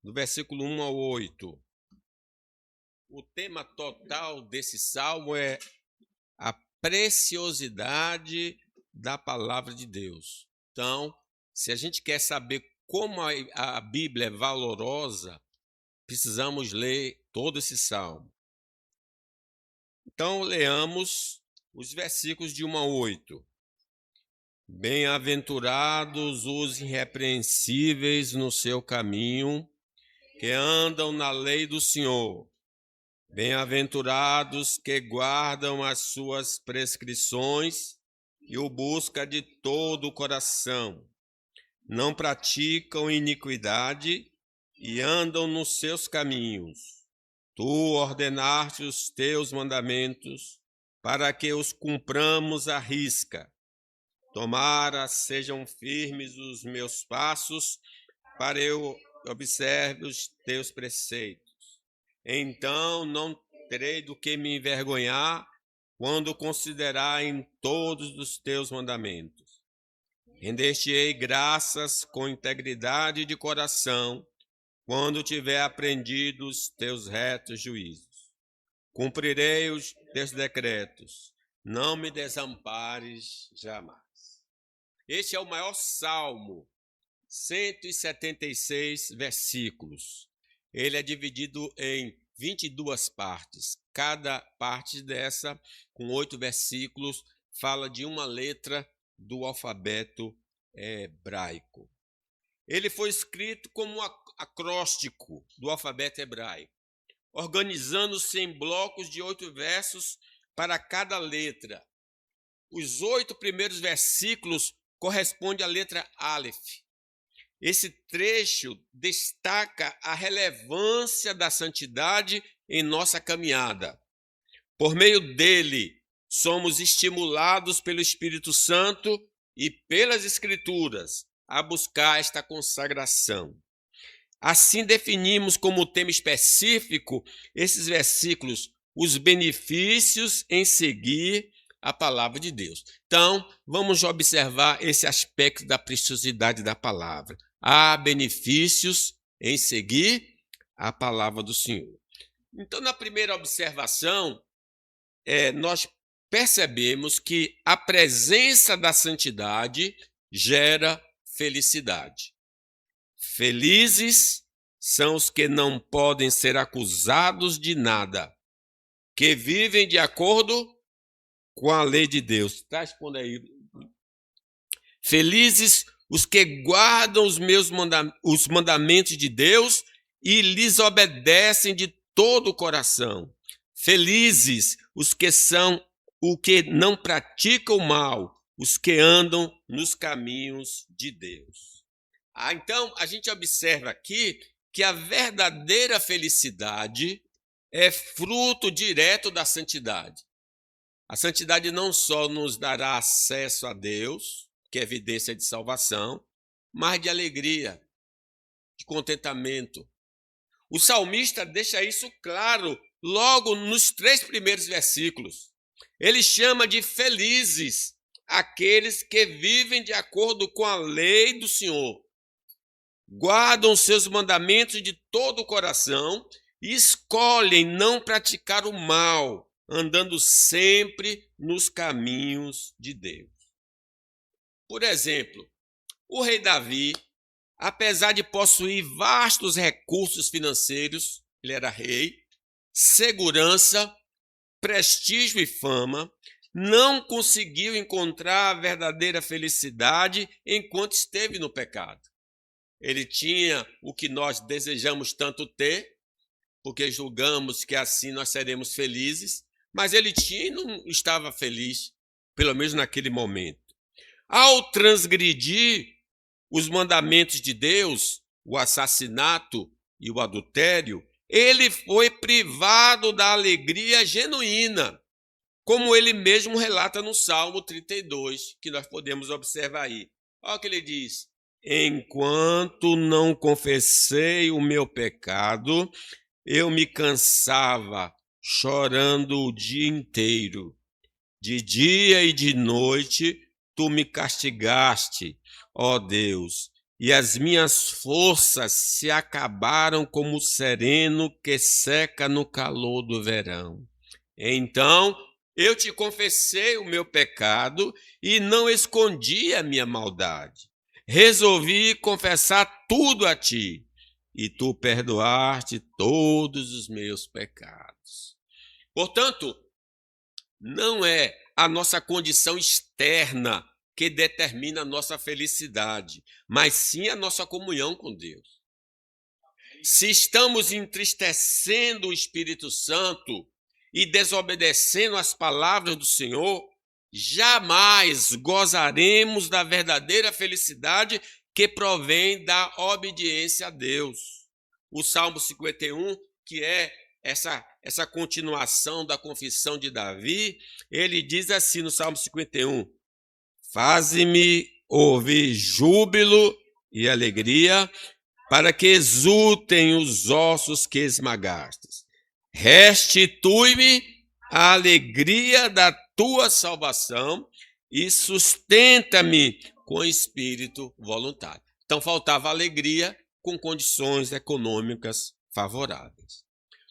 do versículo 1 ao 8. O tema total desse salmo é a preciosidade da palavra de Deus. Então, se a gente quer saber como a Bíblia é valorosa, precisamos ler todo esse salmo. Então, leamos os versículos de 1 a 8. Bem-aventurados os irrepreensíveis no seu caminho, que andam na lei do Senhor. Bem-aventurados que guardam as suas prescrições e o buscam de todo o coração. Não praticam iniquidade e andam nos seus caminhos. Tu ordenaste os teus mandamentos para que os cumpramos à risca. Tomara sejam firmes os meus passos para eu observe os teus preceitos. Então não terei do que me envergonhar quando considerar em todos os teus mandamentos. Render-te-ei graças com integridade de coração, quando tiver aprendido os teus retos juízos. Cumprirei os teus decretos, não me desampares jamais. Este é o maior salmo, 176 versículos. Ele é dividido em 22 partes. Cada parte dessa, com 8 versículos, fala de uma letra do alfabeto hebraico. Ele foi escrito como um acróstico do alfabeto hebraico, organizando-se em blocos de 8 versos para cada letra. Os 8 primeiros versículos correspondem à letra Aleph. Esse trecho destaca a relevância da santidade em nossa caminhada. Por meio dele, somos estimulados pelo Espírito Santo e pelas Escrituras a buscar esta consagração. Assim definimos como tema específico esses versículos, os benefícios em seguir a palavra de Deus. Então, vamos observar esse aspecto da preciosidade da palavra. Há benefícios em seguir a palavra do Senhor. Então, na primeira observação, nós percebemos que a presença da santidade gera felicidade. Felizes são os que não podem ser acusados de nada, que vivem de acordo com a lei de Deus. Tá, responda aí. Felizes os que guardam os mandamentos de Deus e lhes obedecem de todo o coração. Felizes os que não praticam o mal, os que andam nos caminhos de Deus. Então, a gente observa aqui que a verdadeira felicidade é fruto direto da santidade. A santidade não só nos dará acesso a Deus, que é evidência de salvação, mas de alegria, de contentamento. O salmista deixa isso claro logo nos 3 primeiros versículos. Ele chama de felizes aqueles que vivem de acordo com a lei do Senhor, guardam seus mandamentos de todo o coração e escolhem não praticar o mal, andando sempre nos caminhos de Deus. Por exemplo, o rei Davi, apesar de possuir vastos recursos financeiros, ele era rei, segurança, prestígio e fama, não conseguiu encontrar a verdadeira felicidade enquanto esteve no pecado. Ele tinha o que nós desejamos tanto ter, porque julgamos que assim nós seremos felizes, mas ele tinha e não estava feliz, pelo menos naquele momento. Ao transgredir os mandamentos de Deus, o assassinato e o adultério, ele foi privado da alegria genuína, como ele mesmo relata no Salmo 32, que nós podemos observar aí. Olha o que ele diz: enquanto não confessei o meu pecado, eu me cansava chorando o dia inteiro. De dia e de noite tu me castigaste, ó Deus, e as minhas forças se acabaram como o sereno que seca no calor do verão. Então eu te confessei o meu pecado e não escondi a minha maldade. Resolvi confessar tudo a ti, e tu perdoaste todos os meus pecados. Portanto, não é a nossa condição externa que determina a nossa felicidade, mas sim a nossa comunhão com Deus. Se estamos entristecendo o Espírito Santo e desobedecendo as palavras do Senhor, jamais gozaremos da verdadeira felicidade que provém da obediência a Deus. O Salmo 51, que é essa continuação da confissão de Davi, ele diz assim no Salmo 51, faze-me ouvir júbilo e alegria, para que exultem os ossos que esmagastes. Restitui-me a alegria da tua salvação e sustenta-me com espírito voluntário. Então faltava alegria com condições econômicas favoráveis.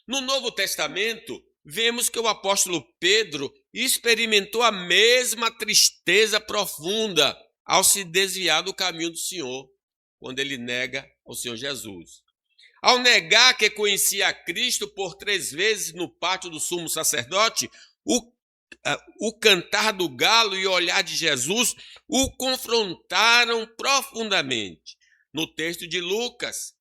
No Novo Testamento, vemos que o apóstolo Pedro experimentou a mesma tristeza profunda ao se desviar do caminho do Senhor, quando ele nega ao Senhor Jesus. Ao negar que conhecia a Cristo por 3 vezes no pátio do sumo sacerdote, o cantar do galo e o olhar de Jesus o confrontaram profundamente. No texto de Lucas,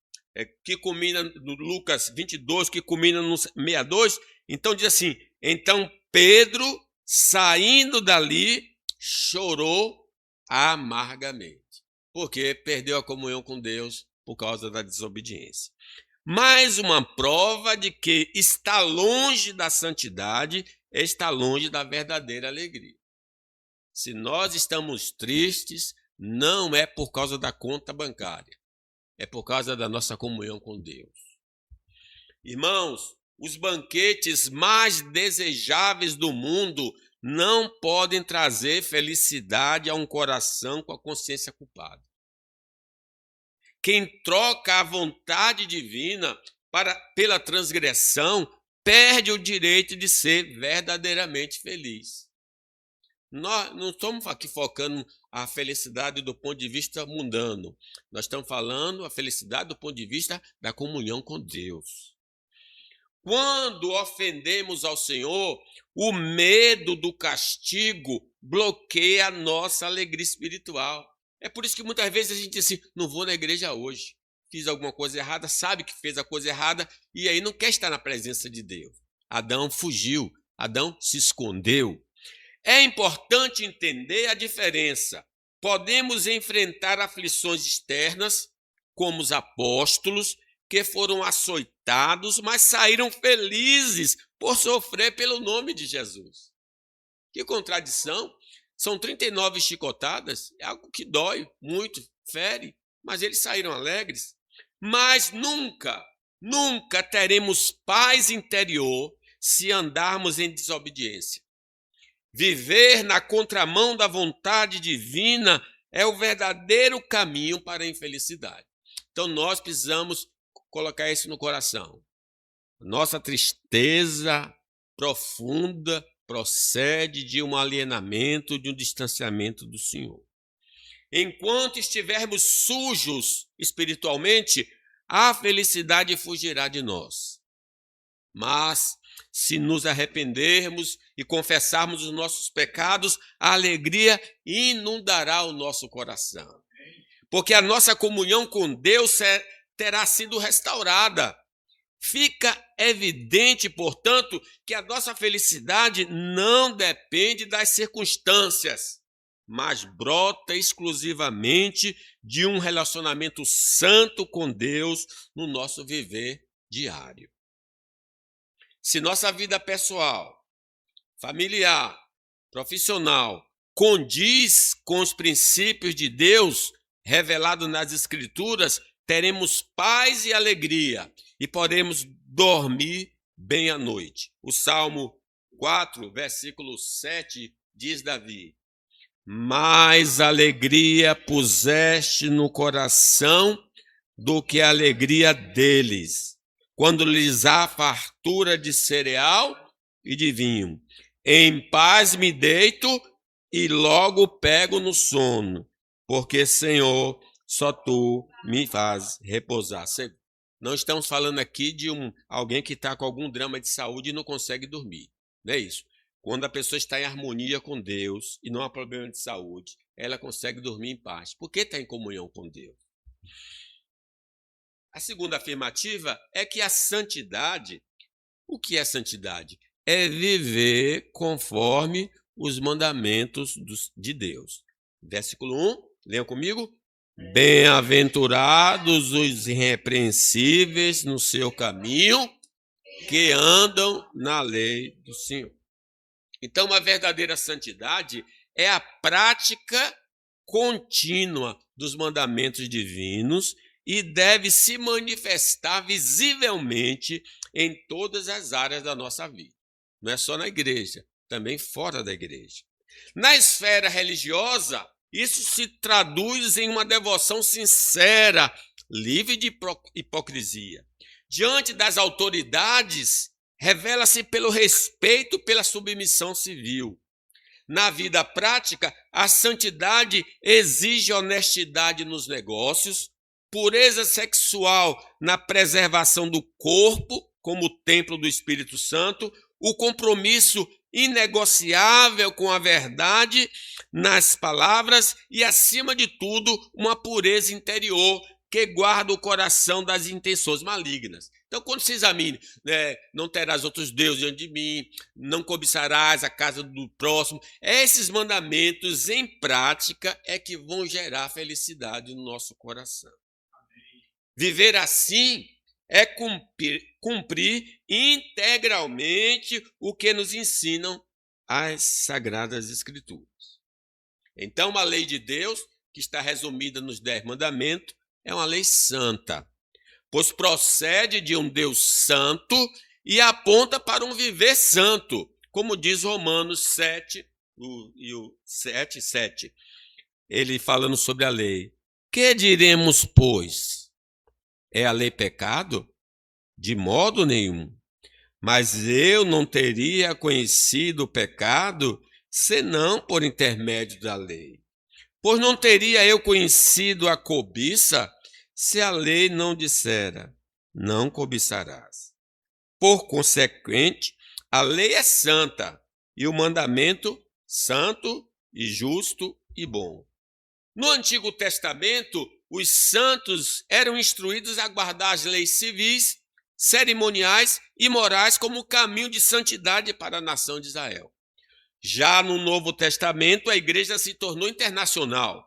que culmina no Lucas 22, que culmina no 62, então diz assim, então Pedro, saindo dali, chorou amargamente, porque perdeu a comunhão com Deus por causa da desobediência. Mais uma prova de que está longe da santidade, está longe da verdadeira alegria. Se nós estamos tristes, não é por causa da conta bancária, é por causa da nossa comunhão com Deus. Irmãos, os banquetes mais desejáveis do mundo não podem trazer felicidade a um coração com a consciência culpada. Quem troca a vontade divina pela transgressão perde o direito de ser verdadeiramente feliz. Nós não estamos aqui focando a felicidade do ponto de vista mundano. Nós estamos falando a felicidade do ponto de vista da comunhão com Deus. Quando ofendemos ao Senhor, o medo do castigo bloqueia a nossa alegria espiritual. É por isso que muitas vezes a gente diz assim, não vou na igreja hoje, fiz alguma coisa errada, sabe que fez a coisa errada e aí não quer estar na presença de Deus. Adão fugiu, Adão se escondeu. É importante entender a diferença. Podemos enfrentar aflições externas, como os apóstolos, que foram açoitados, mas saíram felizes por sofrer pelo nome de Jesus. Que contradição! São 39 chicotadas, é algo que dói muito, fere, mas eles saíram alegres. Mas nunca teremos paz interior se andarmos em desobediência. Viver na contramão da vontade divina é o verdadeiro caminho para a infelicidade. Então nós precisamos colocar isso no coração. Nossa tristeza profunda procede de um alienamento, de um distanciamento do Senhor. Enquanto estivermos sujos espiritualmente, a felicidade fugirá de nós. Mas, se nos arrependermos e confessarmos os nossos pecados, a alegria inundará o nosso coração. Porque a nossa comunhão com Deus terá sido restaurada. Fica evidente, portanto, que a nossa felicidade não depende das circunstâncias, mas brota exclusivamente de um relacionamento santo com Deus no nosso viver diário. Se nossa vida pessoal, familiar, profissional condiz com os princípios de Deus revelados nas Escrituras, teremos paz e alegria e podemos dormir bem à noite. O Salmo 4, versículo 7 diz Davi: mais alegria puseste no coração do que a alegria deles, quando lhes há fartura de cereal e de vinho. Em paz me deito e logo pego no sono, porque, Senhor, só tu me faz repousar. Não estamos falando aqui de alguém que está com algum drama de saúde e não consegue dormir. Não é isso. Quando a pessoa está em harmonia com Deus e não há problema de saúde, ela consegue dormir em paz, porque está em comunhão com Deus. A segunda afirmativa é que a santidade, o que é santidade? É viver conforme os mandamentos de Deus. Versículo 1, leiam comigo. Bem-aventurados os irrepreensíveis no seu caminho, que andam na lei do Senhor. Então, uma verdadeira santidade é a prática contínua dos mandamentos divinos e deve se manifestar visivelmente em todas as áreas da nossa vida. Não é só na igreja, também fora da igreja. Na esfera religiosa, isso se traduz em uma devoção sincera, livre de hipocrisia. Diante das autoridades, revela-se pelo respeito pela submissão civil. Na vida prática, a santidade exige honestidade nos negócios, pureza sexual na preservação do corpo, como templo do Espírito Santo, o compromisso inegociável com a verdade nas palavras e, acima de tudo, uma pureza interior que guarda o coração das intenções malignas. Então, quando se examine, não terás outros deuses diante de mim, não cobiçarás a casa do próximo, esses mandamentos em prática é que vão gerar felicidade no nosso coração. Viver assim é cumprir integralmente o que nos ensinam as Sagradas Escrituras. Então, a lei de Deus, que está resumida nos 10 mandamentos, é uma lei santa, pois procede de um Deus santo e aponta para um viver santo, como diz Romanos 7, 7. Ele falando sobre a lei. Que diremos, pois? É a lei pecado? De modo nenhum. Mas eu não teria conhecido o pecado senão por intermédio da lei. Pois não teria eu conhecido a cobiça se a lei não dissera, não cobiçarás. Por consequente, a lei é santa e o mandamento santo e justo e bom. No Antigo Testamento, os santos eram instruídos a guardar as leis civis, cerimoniais e morais como caminho de santidade para a nação de Israel. Já no Novo Testamento, a igreja se tornou internacional,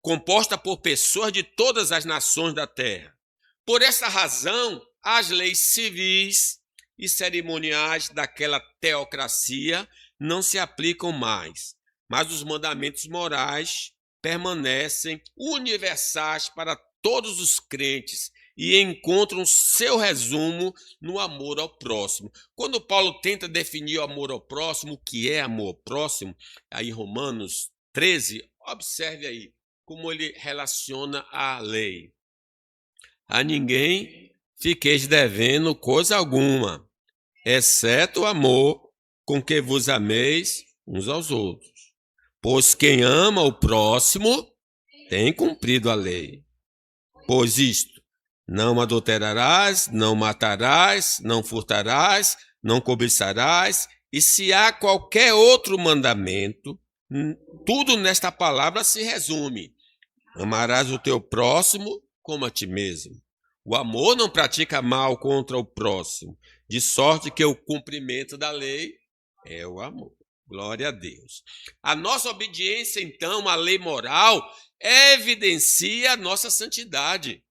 composta por pessoas de todas as nações da terra. Por essa razão, as leis civis e cerimoniais daquela teocracia não se aplicam mais, mas os mandamentos morais permanecem universais para todos os crentes e encontram seu resumo no amor ao próximo. Quando Paulo tenta definir o amor ao próximo, o que é amor ao próximo, aí em Romanos 13, observe aí como ele relaciona a lei. A ninguém fiqueis devendo coisa alguma, exceto o amor com que vos ameis uns aos outros. Pois quem ama o próximo tem cumprido a lei. Pois isto, não adulterarás, não matarás, não furtarás, não cobiçarás, e se há qualquer outro mandamento, tudo nesta palavra se resume. Amarás o teu próximo como a ti mesmo. O amor não pratica mal contra o próximo, de sorte que o cumprimento da lei é o amor. Glória a Deus. A nossa obediência, então, à lei moral, evidencia a nossa santidade.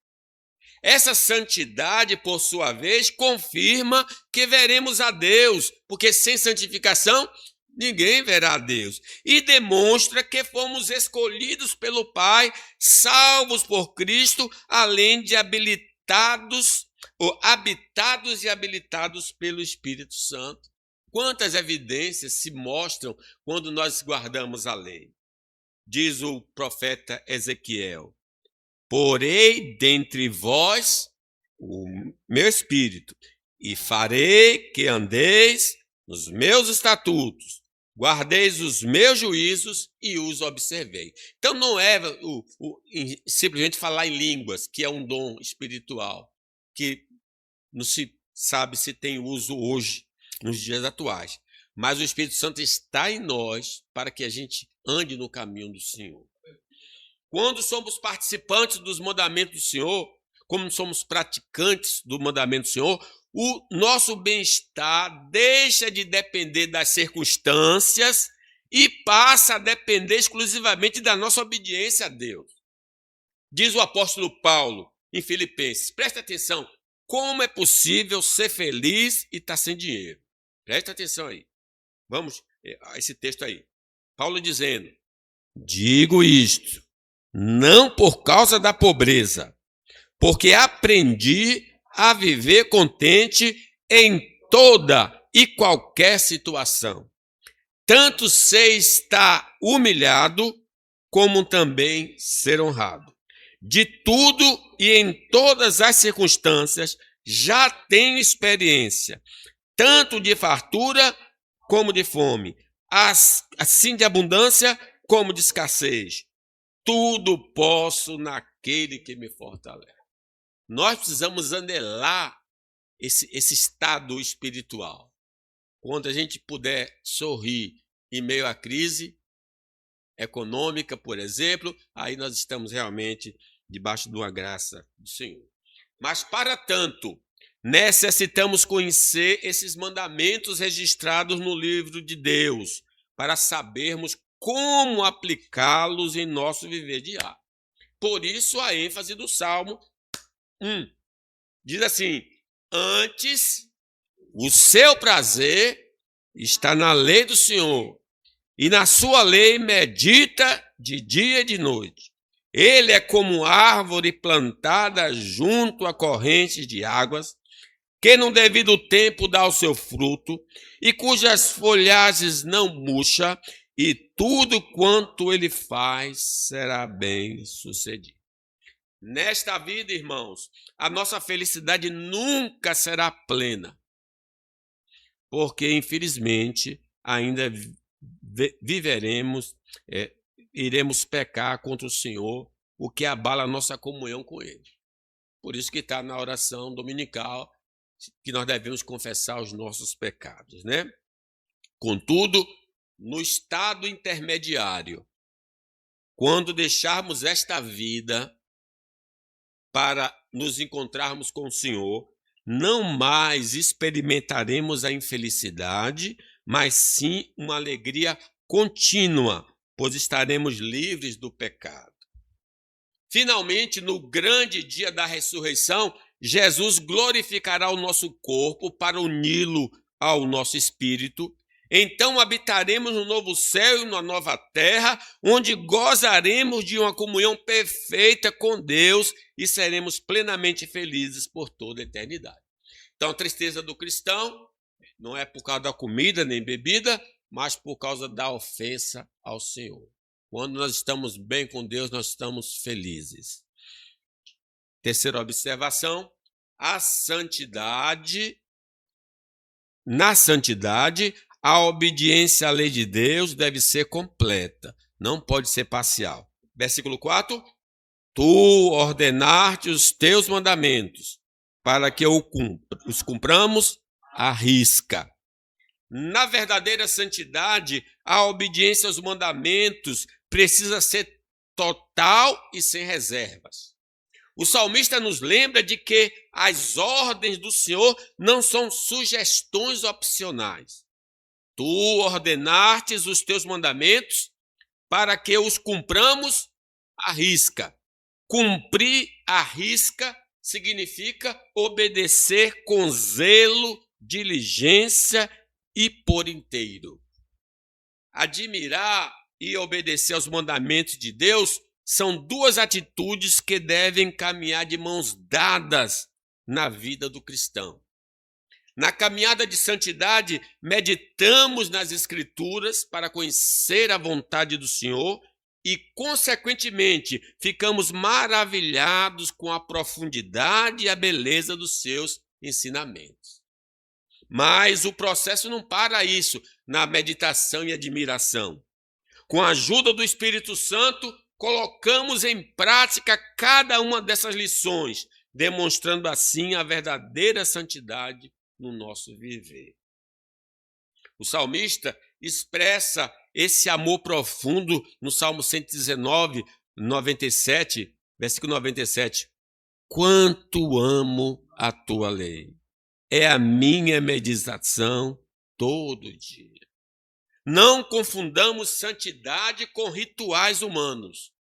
Essa santidade, por sua vez, confirma que veremos a Deus, porque sem santificação ninguém verá a Deus. E demonstra que fomos escolhidos pelo Pai, salvos por Cristo, além de habitados e habilitados pelo Espírito Santo. Quantas evidências se mostram quando nós guardamos a lei? diz o profeta Ezequiel: porei dentre vós o meu espírito, e farei que andeis nos meus estatutos, guardeis os meus juízos e os observei. Então não é simplesmente falar em línguas, que é um dom espiritual, que não se sabe se tem uso hoje, nos dias atuais. Mas o Espírito Santo está em nós para que a gente ande no caminho do Senhor. Quando somos participantes dos mandamentos do Senhor, como somos praticantes do mandamento do Senhor, o nosso bem-estar deixa de depender das circunstâncias e passa a depender exclusivamente da nossa obediência a Deus. Diz o apóstolo Paulo em Filipenses, presta atenção, como é possível ser feliz e estar sem dinheiro? Presta atenção aí. Vamos a esse texto aí. Paulo dizendo: digo isto, não por causa da pobreza, porque aprendi a viver contente em toda e qualquer situação. Tanto sei estar humilhado, como também ser honrado. De tudo e em todas as circunstâncias já tenho experiência, tanto de fartura como de fome, assim de abundância como de escassez. Tudo posso naquele que me fortalece. Nós precisamos anelar esse estado espiritual. Quando a gente puder sorrir em meio à crise econômica, por exemplo, aí nós estamos realmente debaixo de uma graça do Senhor. Mas, para tanto, necessitamos conhecer esses mandamentos registrados no livro de Deus, para sabermos como aplicá-los em nosso viver diário. Por isso, a ênfase do Salmo 1. Diz assim: antes, o seu prazer está na lei do Senhor, e na sua lei medita de dia e de noite. Ele é como árvore plantada junto a correntes de águas, que no devido tempo dá o seu fruto, e cujas folhagens não murcha, e tudo quanto ele faz será bem sucedido. Nesta vida, irmãos, a nossa felicidade nunca será plena, porque, infelizmente, ainda viveremos, iremos pecar contra o Senhor, o que abala a nossa comunhão com Ele. Por isso que está na oração dominical que nós devemos confessar os nossos pecados, né? Contudo, no estado intermediário, quando deixarmos esta vida para nos encontrarmos com o Senhor, não mais experimentaremos a infelicidade, mas sim uma alegria contínua, pois estaremos livres do pecado. Finalmente, no grande dia da ressurreição, Jesus glorificará o nosso corpo para uni-lo ao nosso espírito. Então habitaremos no novo céu e na nova terra, onde gozaremos de uma comunhão perfeita com Deus e seremos plenamente felizes por toda a eternidade. Então a tristeza do cristão não é por causa da comida nem bebida, mas por causa da ofensa ao Senhor. Quando nós estamos bem com Deus, nós estamos felizes. Terceira observação: na santidade, a obediência à lei de Deus deve ser completa, não pode ser parcial. Versículo 4: tu ordenaste os teus mandamentos, para que os cumpramos à risca. Na verdadeira santidade, a obediência aos mandamentos precisa ser total e sem reservas. O salmista nos lembra de que as ordens do Senhor não são sugestões opcionais. Tu ordenastes os teus mandamentos para que os cumpramos à risca. Cumprir à risca significa obedecer com zelo, diligência e por inteiro. Admirar e obedecer aos mandamentos de Deus são duas atitudes que devem caminhar de mãos dadas na vida do cristão. Na caminhada de santidade, meditamos nas Escrituras para conhecer a vontade do Senhor e, consequentemente, ficamos maravilhados com a profundidade e a beleza dos seus ensinamentos. Mas o processo não para isso, na meditação e admiração. Com a ajuda do Espírito Santo, colocamos em prática cada uma dessas lições, demonstrando assim a verdadeira santidade no nosso viver. O salmista expressa esse amor profundo no Salmo 119, 97, versículo 97. Quanto amo a tua lei. É a minha meditação todo dia. Não confundamos santidade com rituais humanos.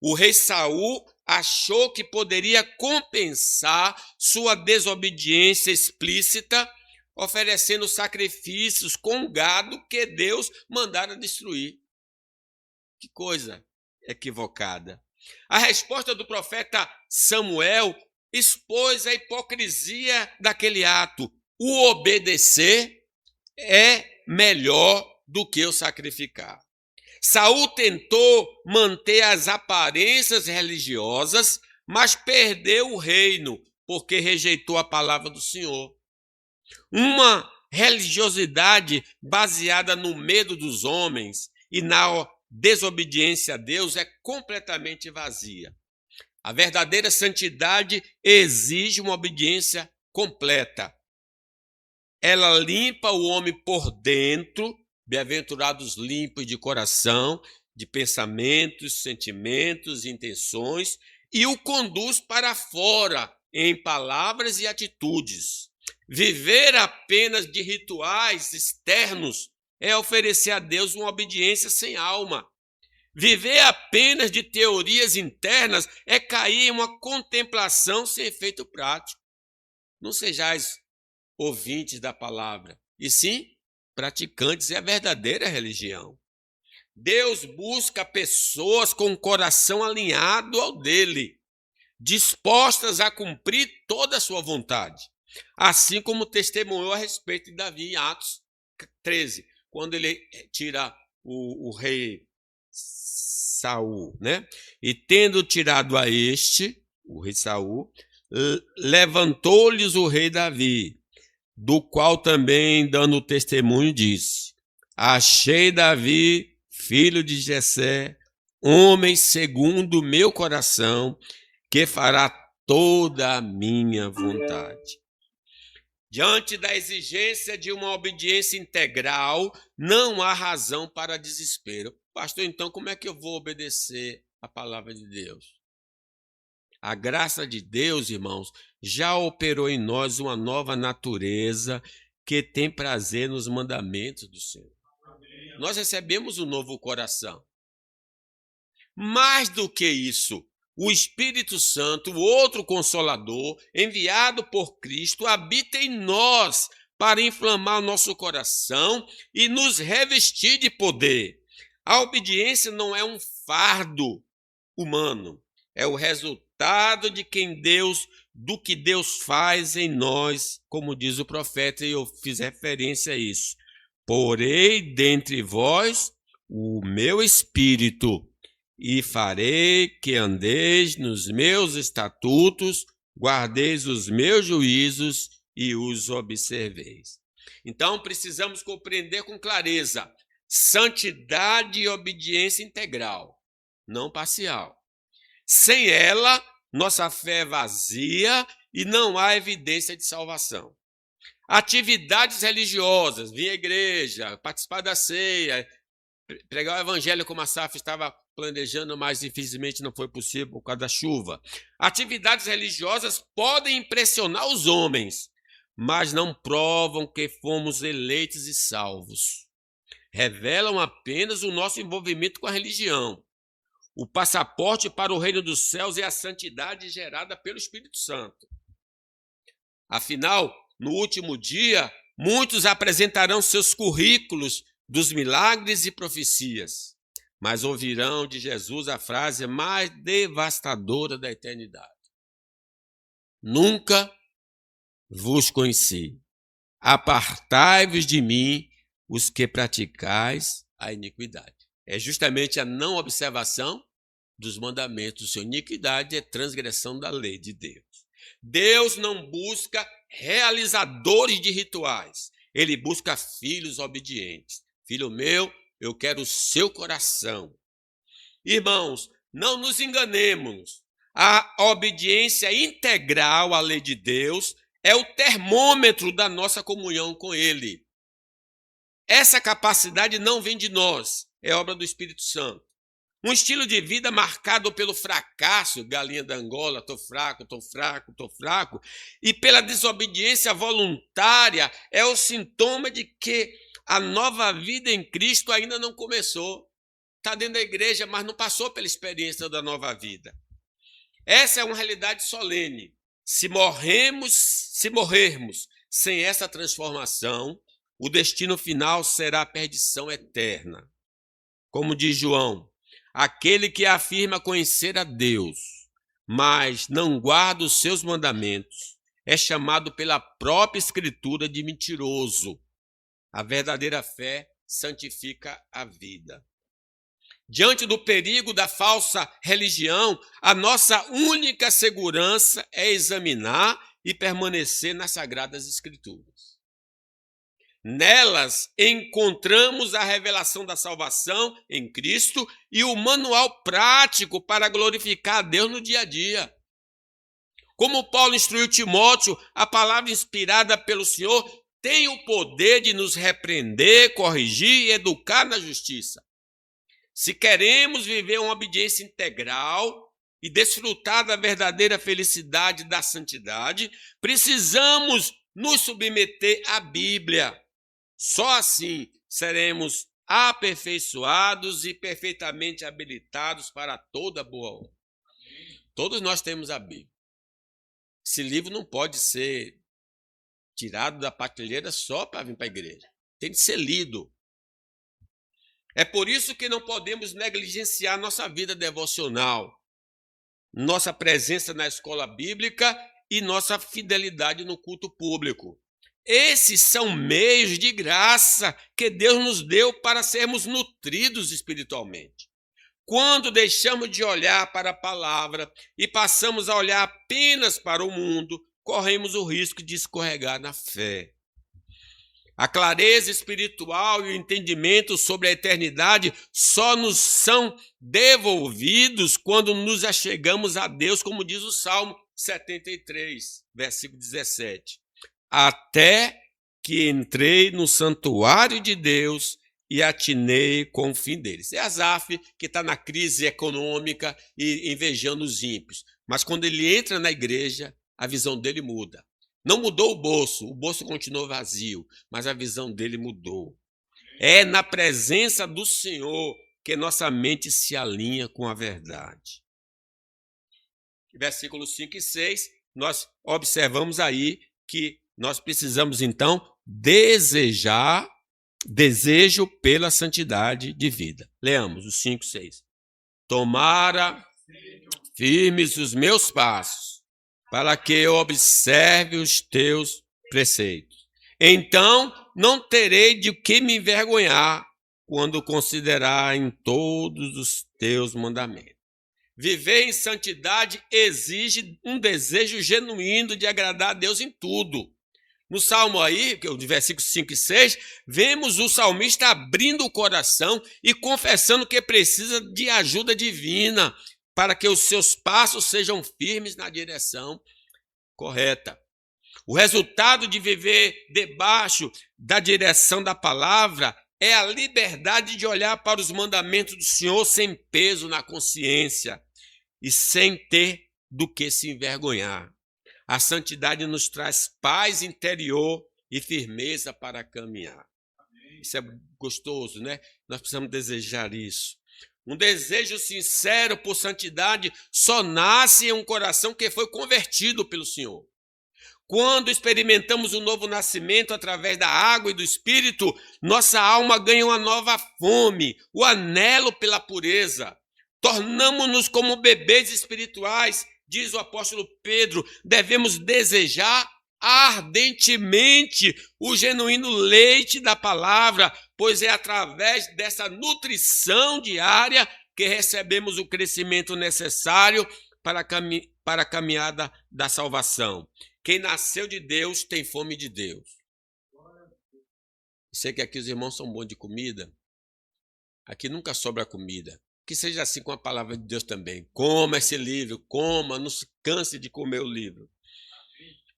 O rei Saul achou que poderia compensar sua desobediência explícita oferecendo sacrifícios com gado que Deus mandara destruir. Que coisa equivocada. A resposta do profeta Samuel expôs a hipocrisia daquele ato. O obedecer é melhor do que o sacrificar. Saul tentou manter as aparências religiosas, mas perdeu o reino, porque rejeitou a palavra do Senhor. Uma religiosidade baseada no medo dos homens e na desobediência a Deus é completamente vazia. A verdadeira santidade exige uma obediência completa. Ela limpa o homem por dentro, bem-aventurados limpos de coração, de pensamentos, sentimentos, intenções, e o conduz para fora em palavras e atitudes. Viver apenas de rituais externos é oferecer a Deus uma obediência sem alma. Viver apenas de teorias internas é cair em uma contemplação sem efeito prático. Não sejais ouvintes da palavra, e sim praticantes. É a verdadeira religião. Deus busca pessoas com o coração alinhado ao dele, dispostas a cumprir toda a sua vontade. Assim como testemunhou a respeito de Davi em Atos 13, quando ele tira o rei Saul, né? E tendo tirado a este, o rei Saul, levantou-lhes o rei Davi, do qual também, dando testemunho, disse: achei Davi, filho de Jessé, homem segundo o meu coração, que fará toda a minha vontade. Diante da exigência de uma obediência integral, não há razão para desespero. Pastor, então como é que eu vou obedecer a palavra de Deus? A graça de Deus, irmãos, já operou em nós uma nova natureza que tem prazer nos mandamentos do Senhor. Nós recebemos um novo coração. Mais do que isso, o Espírito Santo, o outro Consolador, enviado por Cristo, habita em nós para inflamar o nosso coração e nos revestir de poder. A obediência não é um fardo humano, é o resultado do que Deus faz em nós, como diz o profeta, e eu fiz referência a isso. Porei dentre vós o meu espírito, e farei que andeis nos meus estatutos, guardeis os meus juízos e os observeis. Então, precisamos compreender com clareza: santidade e obediência integral, não parcial. Sem ela, nossa fé é vazia e não há evidência de salvação. Atividades religiosas, vir à igreja, participar da ceia, pregar o evangelho como a SAF estava planejando, mas infelizmente não foi possível por causa da chuva. Atividades religiosas podem impressionar os homens, mas não provam que fomos eleitos e salvos. Revelam apenas o nosso envolvimento com a religião. O passaporte para o reino dos céus é a santidade gerada pelo Espírito Santo. Afinal, no último dia, muitos apresentarão seus currículos dos milagres e profecias, mas ouvirão de Jesus a frase mais devastadora da eternidade: nunca vos conheci. Apartai-vos de mim, os que praticais a iniquidade. É justamente a não observação dos mandamentos do Senhor. Iniquidade é transgressão da lei de Deus. Deus não busca realizadores de rituais. Ele busca filhos obedientes. Filho meu, eu quero o seu coração. Irmãos, não nos enganemos. A obediência integral à lei de Deus é o termômetro da nossa comunhão com Ele. Essa capacidade não vem de nós, é obra do Espírito Santo. Um estilo de vida marcado pelo fracasso, galinha da Angola, estou fraco, e pela desobediência voluntária é o sintoma de que a nova vida em Cristo ainda não começou. Está dentro da igreja, mas não passou pela experiência da nova vida. Essa é uma realidade solene. Se morrermos sem essa transformação, o destino final será a perdição eterna. Como diz João, aquele que afirma conhecer a Deus, mas não guarda os seus mandamentos, é chamado pela própria Escritura de mentiroso. A verdadeira fé santifica a vida. Diante do perigo da falsa religião, a nossa única segurança é examinar e permanecer nas Sagradas Escrituras. Nelas encontramos a revelação da salvação em Cristo e o manual prático para glorificar a Deus no dia a dia. Como Paulo instruiu Timóteo, a palavra inspirada pelo Senhor tem o poder de nos repreender, corrigir e educar na justiça. Se queremos viver uma obediência integral e desfrutar da verdadeira felicidade da santidade, precisamos nos submeter à Bíblia. Só assim seremos aperfeiçoados e perfeitamente habilitados para toda boa obra. Todos nós temos a Bíblia. Esse livro não pode ser tirado da prateleira só para vir para a igreja. Tem de ser lido. É por isso que não podemos negligenciar nossa vida devocional, nossa presença na escola bíblica e nossa fidelidade no culto público. Esses são meios de graça que Deus nos deu para sermos nutridos espiritualmente. Quando deixamos de olhar para a palavra e passamos a olhar apenas para o mundo, corremos o risco de escorregar na fé. A clareza espiritual e o entendimento sobre a eternidade só nos são devolvidos quando nos achegamos a Deus, como diz o Salmo 73, versículo 17. Até que entrei no santuário de Deus e atinei com o fim deles. É Asaf que está na crise econômica e invejando os ímpios. Mas quando ele entra na igreja, a visão dele muda. Não mudou o bolso continuou vazio, mas a visão dele mudou. É na presença do Senhor que nossa mente se alinha com a verdade. Versículos 5 e 6, nós observamos aí que nós precisamos, então, desejo pela santidade de vida. Leamos os 5 e 6. Tomara firmes os meus passos, para que eu observe os teus preceitos. Então não terei de que me envergonhar quando considerar em todos os teus mandamentos. Viver em santidade exige um desejo genuíno de agradar a Deus em tudo. No Salmo aí, que é o de versículos 5 e 6, vemos o salmista abrindo o coração e confessando que precisa de ajuda divina para que os seus passos sejam firmes na direção correta. O resultado de viver debaixo da direção da palavra é a liberdade de olhar para os mandamentos do Senhor sem peso na consciência e sem ter do que se envergonhar. A santidade nos traz paz interior e firmeza para caminhar. Isso é gostoso, né? Nós precisamos desejar isso. Um desejo sincero por santidade só nasce em um coração que foi convertido pelo Senhor. Quando experimentamos o novo nascimento através da água e do Espírito, nossa alma ganha uma nova fome, o anelo pela pureza. Tornamo-nos como bebês espirituais, diz o apóstolo Pedro. Devemos desejar ardentemente o genuíno leite da palavra, pois é através dessa nutrição diária que recebemos o crescimento necessário para a caminhada da salvação. Quem nasceu de Deus tem fome de Deus. Sei que aqui os irmãos são bons de comida. Aqui nunca sobra comida. Que seja assim com a palavra de Deus também. Coma esse livro, coma, não se canse de comer o livro.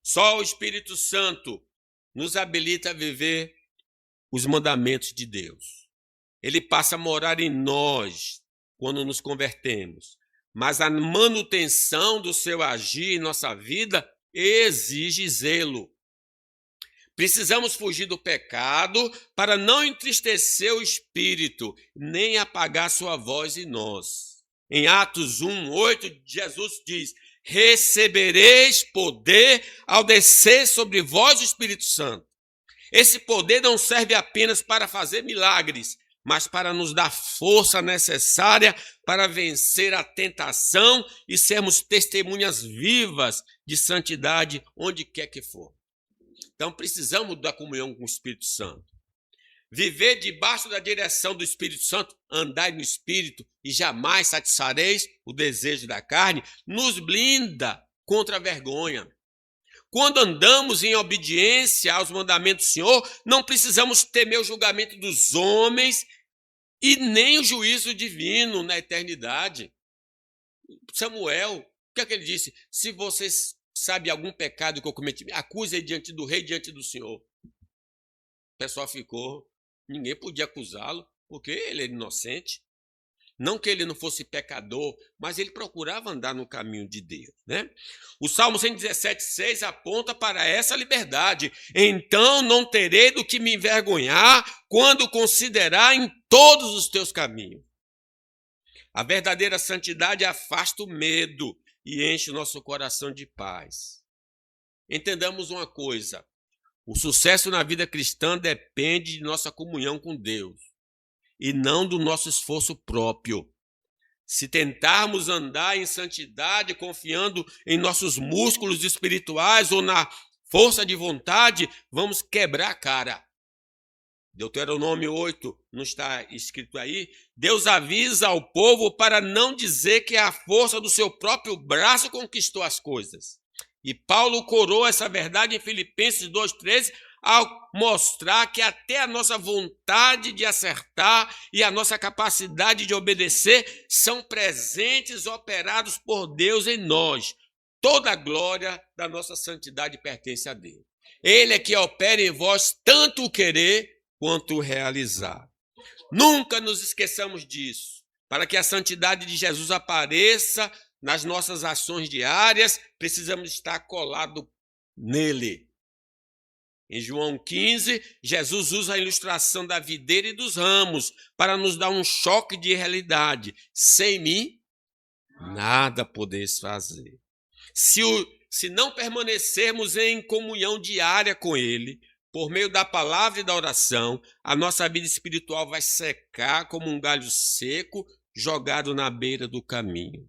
Só o Espírito Santo nos habilita a viver os mandamentos de Deus. Ele passa a morar em nós quando nos convertemos. Mas a manutenção do seu agir em nossa vida exige zelo. Precisamos fugir do pecado para não entristecer o Espírito, nem apagar sua voz em nós. Em Atos 1:8, Jesus diz: recebereis poder ao descer sobre vós o Espírito Santo. Esse poder não serve apenas para fazer milagres, mas para nos dar força necessária para vencer a tentação e sermos testemunhas vivas de santidade onde quer que for. Então precisamos da comunhão com o Espírito Santo. Viver debaixo da direção do Espírito Santo, andai no Espírito e jamais satisfareis o desejo da carne, nos blinda contra a vergonha. Quando andamos em obediência aos mandamentos do Senhor, não precisamos temer o julgamento dos homens e nem o juízo divino na eternidade. Samuel, o que é que ele disse? Se vocês sabem algum pecado que eu cometi, acuse diante do rei, diante do Senhor. O pessoal ficou, ninguém podia acusá-lo, porque ele era inocente. Não que ele não fosse pecador, mas ele procurava andar no caminho de Deus, né? O Salmo 117:6 aponta para essa liberdade. Então não terei do que me envergonhar quando considerar em todos os teus caminhos. A verdadeira santidade afasta o medo e enche o nosso coração de paz. Entendamos uma coisa: o sucesso na vida cristã depende de nossa comunhão com Deus e não do nosso esforço próprio. Se tentarmos andar em santidade confiando em nossos músculos espirituais ou na força de vontade, vamos quebrar a cara. Deuteronômio 8, não está escrito aí? Deus avisa ao povo para não dizer que a força do seu próprio braço conquistou as coisas. E Paulo coroa essa verdade em Filipenses 2:13, ao mostrar que até a nossa vontade de acertar e a nossa capacidade de obedecer são presentes operados por Deus em nós. Toda a glória da nossa santidade pertence a Deus. Ele é que opera em vós tanto o querer quanto o realizar. Nunca nos esqueçamos disso. Para que a santidade de Jesus apareça nas nossas ações diárias, precisamos estar colados nele. Em João 15, Jesus usa a ilustração da videira e dos ramos para nos dar um choque de realidade. Sem mim, nada podeis fazer. Se não permanecermos em comunhão diária com Ele, por meio da palavra e da oração, a nossa vida espiritual vai secar como um galho seco jogado na beira do caminho.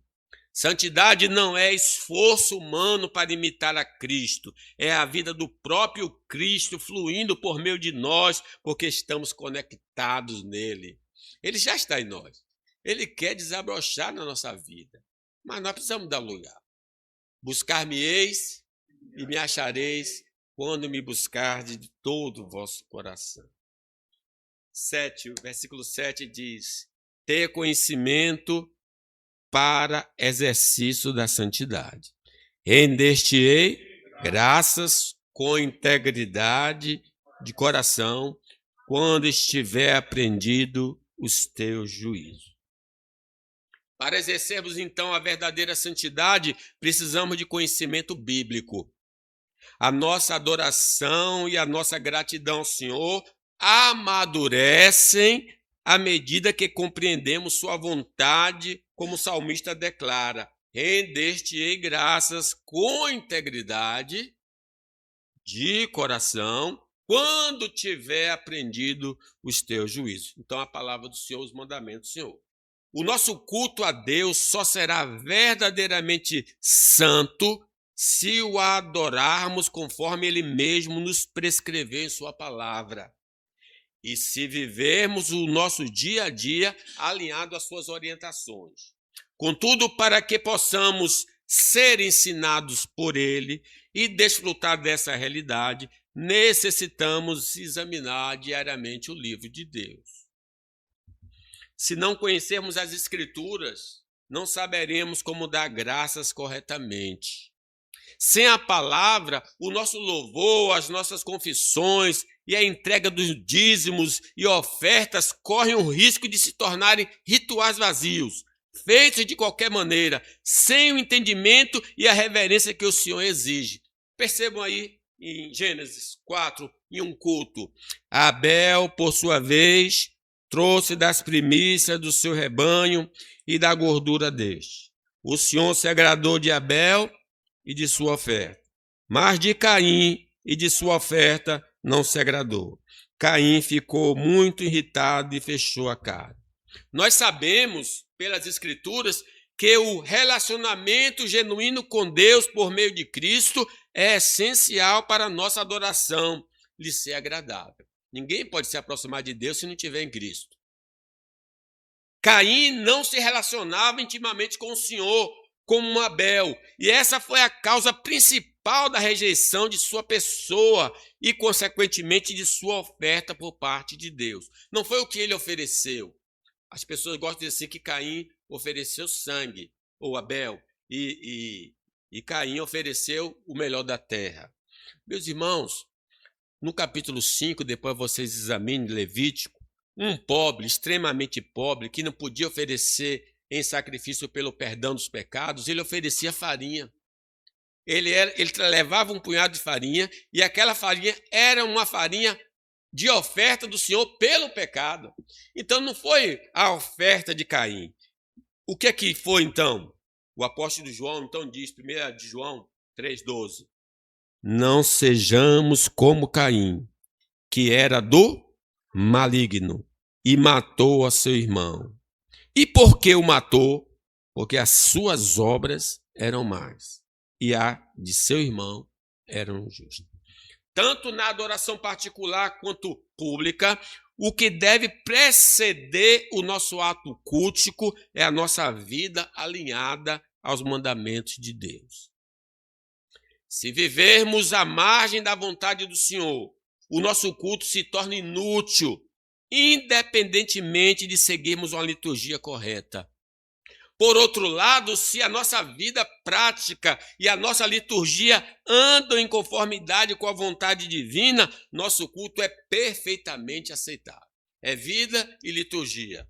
Santidade não é esforço humano para imitar a Cristo, é a vida do próprio Cristo fluindo por meio de nós, porque estamos conectados nele. Ele já está em nós. Ele quer desabrochar na nossa vida, mas nós precisamos dar lugar. Buscar-me-eis e me achareis quando me buscardes de todo o vosso coração. O versículo 7 diz: ter conhecimento para exercício da santidade. Render-te-ei graças com integridade de coração, quando estiver aprendido os teus juízos. Para exercermos, então, a verdadeira santidade, precisamos de conhecimento bíblico. A nossa adoração e a nossa gratidão ao Senhor amadurecem à medida que compreendemos sua vontade, como o salmista declara: render-te-ei graças com integridade de coração, quando tiver aprendido os teus juízos. Então, a palavra do Senhor, os mandamentos do Senhor. O nosso culto a Deus só será verdadeiramente santo se o adorarmos conforme ele mesmo nos prescreveu em sua palavra e se vivermos o nosso dia a dia alinhado às suas orientações. Contudo, para que possamos ser ensinados por ele e desfrutar dessa realidade, necessitamos examinar diariamente o livro de Deus. Se não conhecermos as Escrituras, não saberemos como dar graças corretamente. Sem a palavra, o nosso louvor, as nossas confissões e a entrega dos dízimos e ofertas correm o risco de se tornarem rituais vazios, feitos de qualquer maneira, sem o entendimento e a reverência que o Senhor exige. Percebam aí em Gênesis 4, em um culto. Abel, por sua vez, trouxe das primícias do seu rebanho e da gordura deste. O Senhor se agradou de Abel e de sua oferta, mas de Caim e de sua oferta não se agradou. Caim ficou muito irritado e fechou a cara. Nós sabemos, pelas Escrituras, que o relacionamento genuíno com Deus por meio de Cristo é essencial para a nossa adoração lhe ser agradável. Ninguém pode se aproximar de Deus se não estiver em Cristo. Caim não se relacionava intimamente com o Senhor, como Abel, e essa foi a causa principal da rejeição de sua pessoa e, consequentemente, de sua oferta por parte de Deus. Não foi o que ele ofereceu. As pessoas gostam de dizer que Caim ofereceu sangue, ou Abel, e Caim ofereceu o melhor da terra. Meus irmãos, no capítulo 5, depois vocês examinem Levítico, um pobre, extremamente pobre, que não podia oferecer em sacrifício pelo perdão dos pecados, ele oferecia farinha. Ele levava um punhado de farinha, e aquela farinha era uma farinha de oferta do Senhor pelo pecado. Então não foi a oferta de Caim. O que é que foi então? O apóstolo João então diz, 1 de João 3,12: não sejamos como Caim, que era do maligno e matou a seu irmão. E por que o matou? Porque as suas obras eram más e a de seu irmão eram justas. Tanto na adoração particular quanto pública, o que deve preceder o nosso ato cultico é a nossa vida alinhada aos mandamentos de Deus. Se vivermos à margem da vontade do Senhor, o nosso culto se torna inútil, independentemente de seguirmos uma liturgia correta. Por outro lado, se a nossa vida prática e a nossa liturgia andam em conformidade com a vontade divina, nosso culto é perfeitamente aceitável. É vida e liturgia.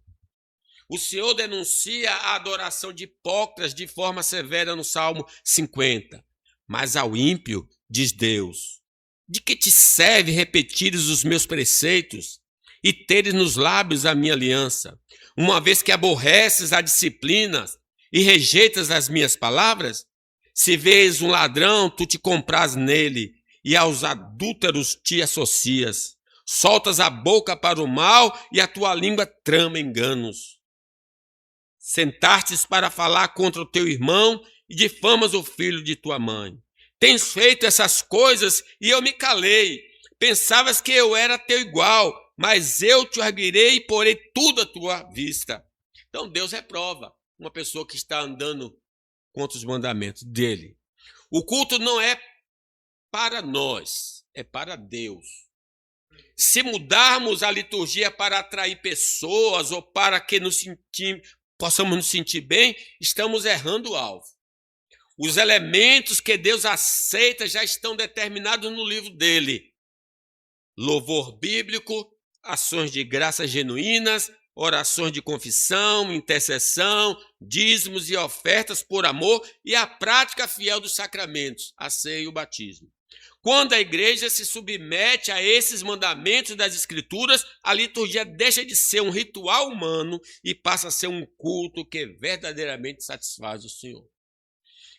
O Senhor denuncia a adoração de hipócritas de forma severa no Salmo 50. Mas ao ímpio, diz Deus, de que te serve repetires os meus preceitos e teres nos lábios a minha aliança, uma vez que aborreces a disciplina e rejeitas as minhas palavras? Se vês um ladrão, tu te compraz nele, e aos adúlteros te associas. Soltas a boca para o mal e a tua língua trama enganos. Sentastes para falar contra o teu irmão e difamas o filho de tua mãe. Tens feito essas coisas e eu me calei. Pensavas que eu era teu igual, mas eu te arguirei e porei tudo à tua vista. Então Deus reprova uma pessoa que está andando contra os mandamentos dele. O culto não é para nós, é para Deus. Se mudarmos a liturgia para atrair pessoas ou para que possamos nos sentir bem, estamos errando o alvo. Os elementos que Deus aceita já estão determinados no livro dele. Louvor bíblico, ações de graça genuínas, orações de confissão, intercessão, dízimos e ofertas por amor e a prática fiel dos sacramentos, a ceia e o batismo. Quando a igreja se submete a esses mandamentos das Escrituras, a liturgia deixa de ser um ritual humano e passa a ser um culto que verdadeiramente satisfaz o Senhor.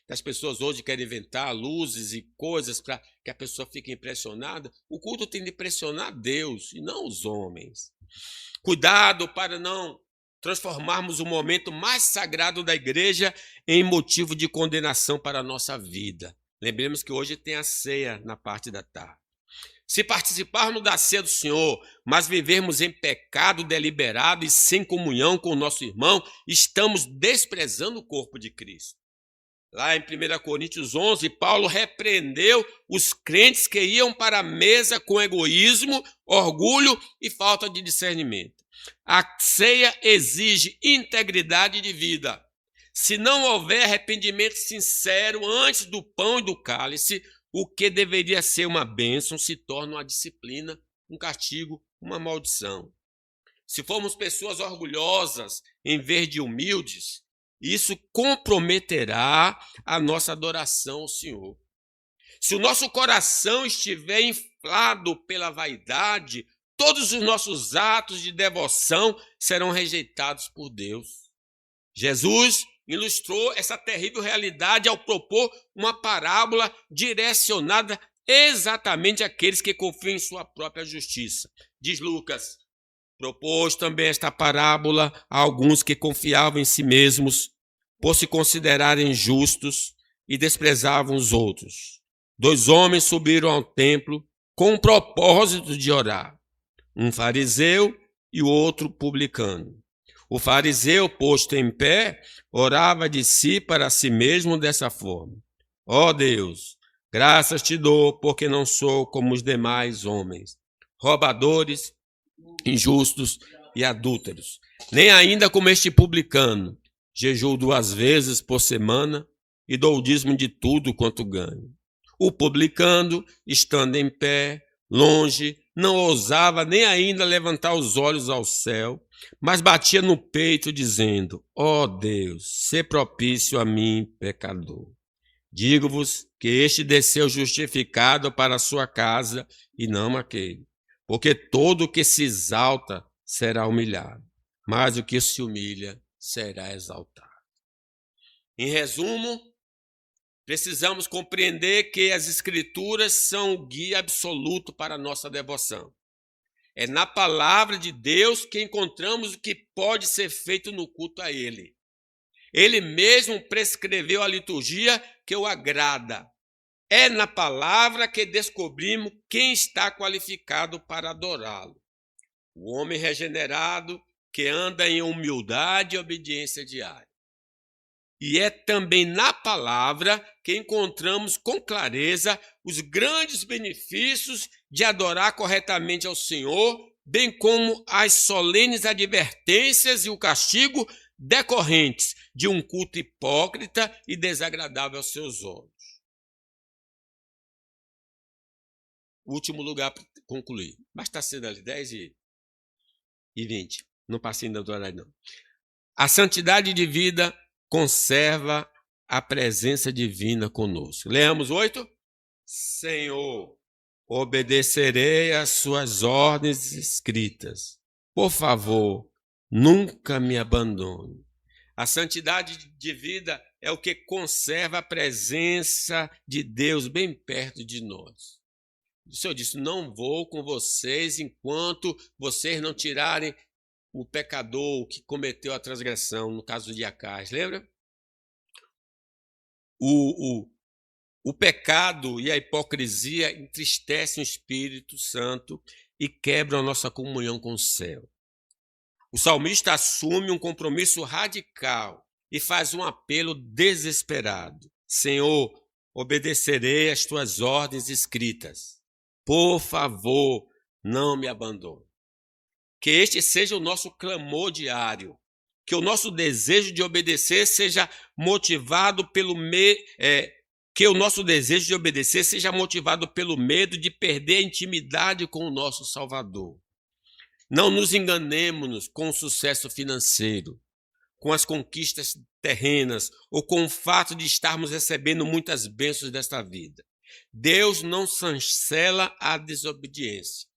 As pessoas hoje querem inventar luzes e coisas para que a pessoa fique impressionada. O culto tem de impressionar Deus e não os homens. Cuidado para não transformarmos o momento mais sagrado da igreja em motivo de condenação para a nossa vida. Lembremos que hoje tem a ceia na parte da tarde. Se participarmos da ceia do Senhor, mas vivermos em pecado deliberado e sem comunhão com o nosso irmão, estamos desprezando o corpo de Cristo. Lá em 1 Coríntios 11, Paulo repreendeu os crentes que iam para a mesa com egoísmo, orgulho e falta de discernimento. A ceia exige integridade de vida. Se não houver arrependimento sincero antes do pão e do cálice, o que deveria ser uma bênção se torna uma disciplina, um castigo, uma maldição. Se formos pessoas orgulhosas em vez de humildes, isso comprometerá a nossa adoração ao Senhor. Se o nosso coração estiver inflado pela vaidade, todos os nossos atos de devoção serão rejeitados por Deus. Jesus ilustrou essa terrível realidade ao propor uma parábola direcionada exatamente àqueles que confiam em sua própria justiça. Diz Lucas: propôs também esta parábola a alguns que confiavam em si mesmos, por se considerarem justos, e desprezavam os outros. 2 homens subiram ao templo com o propósito de orar, um fariseu e o outro publicano. O fariseu, posto em pé, orava de si para si mesmo dessa forma: ó Deus, graças te dou, porque não sou como os demais homens, roubadores, injustos e adúlteros, nem ainda como este publicano. Jejuo 2 vezes por semana e dou o dízimo de tudo quanto ganho. O publicano, estando em pé, longe, não ousava nem ainda levantar os olhos ao céu, mas batia no peito, dizendo: ó Deus, sê propício a mim, pecador. Digo-vos que este desceu justificado para a sua casa, e não aquele. Porque todo o que se exalta será humilhado, mas o que se humilha será exaltado. Em resumo, precisamos compreender que as Escrituras são o guia absoluto para a nossa devoção. É na palavra de Deus que encontramos o que pode ser feito no culto a Ele. Ele mesmo prescreveu a liturgia que o agrada. É na palavra que descobrimos quem está qualificado para adorá-lo. O homem regenerado que anda em humildade e obediência diária. E é também na palavra que encontramos com clareza os grandes benefícios de adorar corretamente ao Senhor, bem como as solenes advertências e o castigo decorrentes de um culto hipócrita e desagradável aos seus olhos. Último lugar para concluir. Mas está sendo ali 10:20. Não passei ainda do horário, não. A santidade de vida conserva a presença divina conosco. Leamos 8. Senhor, obedecerei às suas ordens escritas. Por favor, nunca me abandone. A santidade de vida é o que conserva a presença de Deus bem perto de nós. O Senhor disse: não vou com vocês enquanto vocês não tirarem o pecador que cometeu a transgressão, no caso de Acais, lembra? O pecado e a hipocrisia entristecem o Espírito Santo e quebram a nossa comunhão com o céu. O salmista assume um compromisso radical e faz um apelo desesperado: Senhor, obedecerei às tuas ordens escritas. Por favor, não me abandone. Que este seja o nosso clamor diário. Que o nosso desejo de obedecer seja motivado pelo medo de perder a intimidade com o nosso Salvador. Não nos enganemos com o sucesso financeiro, com as conquistas terrenas ou com o fato de estarmos recebendo muitas bênçãos desta vida. Deus não chancela a desobediência.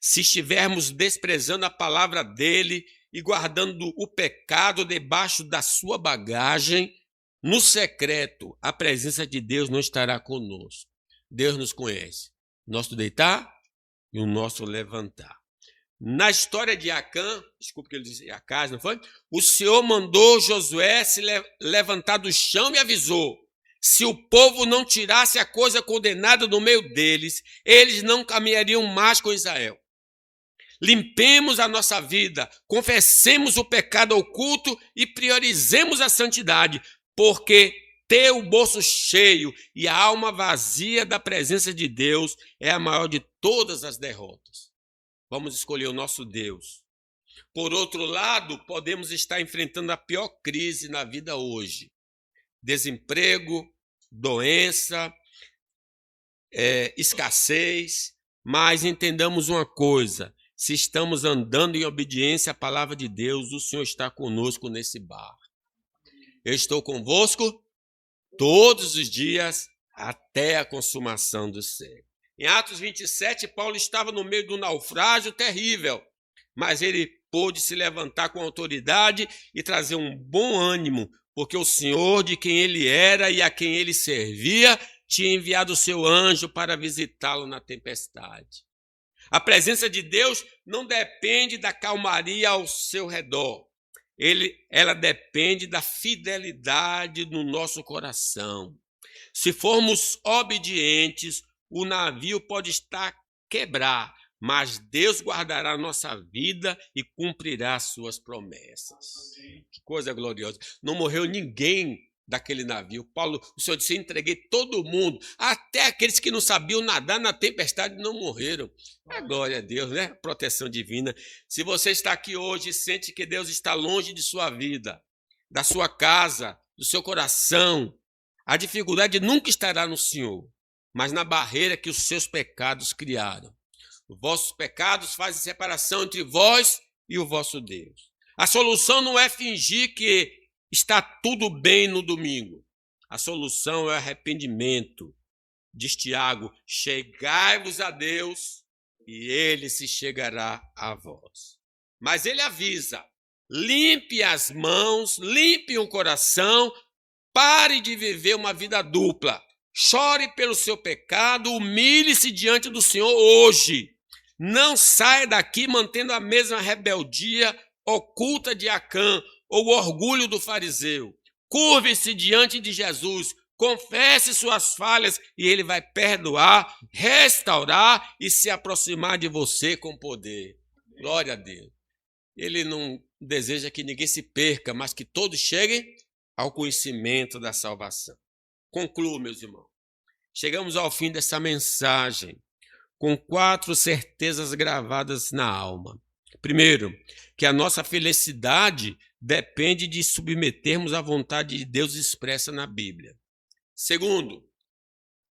Se estivermos desprezando a palavra dele e guardando o pecado debaixo da sua bagagem, no secreto, a presença de Deus não estará conosco. Deus nos conhece. O nosso deitar e o nosso levantar. Na história de Acã, desculpe que ele disse Acás, não foi? O Senhor mandou Josué se levantar do chão e avisou: Se o povo não tirasse a coisa condenada do meio deles, eles não caminhariam mais com Israel. Limpemos a nossa vida, confessemos o pecado oculto e priorizemos a santidade, porque ter o bolso cheio e a alma vazia da presença de Deus é a maior de todas as derrotas. Vamos escolher o nosso Deus. Por outro lado, podemos estar enfrentando a pior crise na vida hoje. Desemprego, doença, escassez, mas entendamos uma coisa, se estamos andando em obediência à palavra de Deus, o Senhor está conosco nesse barco. Eu estou convosco todos os dias até a consumação do século. Em Atos 27, Paulo estava no meio de um naufrágio terrível, mas ele pôde se levantar com autoridade e trazer um bom ânimo, porque o Senhor, de quem ele era e a quem ele servia, tinha enviado o seu anjo para visitá-lo na tempestade. A presença de Deus não depende da calmaria ao seu redor. Ela depende da fidelidade no nosso coração. Se formos obedientes, o navio pode estar quebrado, mas Deus guardará a nossa vida e cumprirá as suas promessas. Que coisa gloriosa. Não morreu ninguém daquele navio. Paulo, o Senhor disse, eu entreguei todo mundo, até aqueles que não sabiam nadar na tempestade não morreram. É glória a Deus, né? Proteção divina. Se você está aqui hoje e sente que Deus está longe de sua vida, da sua casa, do seu coração, a dificuldade nunca estará no Senhor, mas na barreira que os seus pecados criaram. Os vossos pecados fazem separação entre vós e o vosso Deus. A solução não é fingir que está tudo bem no domingo. A solução é o arrependimento. Diz Tiago, chegai-vos a Deus e ele se chegará a vós. Mas ele avisa, limpe as mãos, limpe o coração, pare de viver uma vida dupla. Chore pelo seu pecado, humilhe-se diante do Senhor hoje. Não saia daqui mantendo a mesma rebeldia oculta de Acã ou o orgulho do fariseu. Curve-se diante de Jesus, confesse suas falhas e ele vai perdoar, restaurar e se aproximar de você com poder. Glória a Deus. Ele não deseja que ninguém se perca, mas que todos cheguem ao conhecimento da salvação. Concluo, meus irmãos. Chegamos ao fim dessa mensagem com 4 certezas gravadas na alma. Primeiro, que a nossa felicidade depende de submetermos à vontade de Deus expressa na Bíblia. Segundo,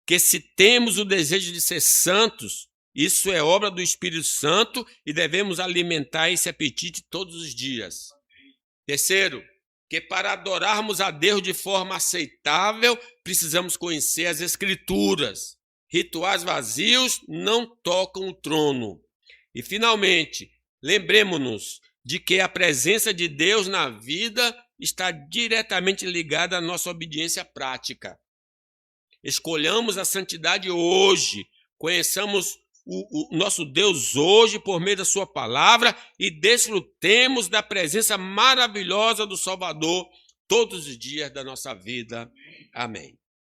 que se temos o desejo de ser santos, isso é obra do Espírito Santo e devemos alimentar esse apetite todos os dias. Terceiro, que para adorarmos a Deus de forma aceitável, precisamos conhecer as Escrituras. Rituais vazios não tocam o trono. E, finalmente, lembremos-nos de que a presença de Deus na vida está diretamente ligada à nossa obediência prática. Escolhamos a santidade hoje, conheçamos o nosso Deus hoje por meio da sua palavra e desfrutemos da presença maravilhosa do Salvador todos os dias da nossa vida. Amém.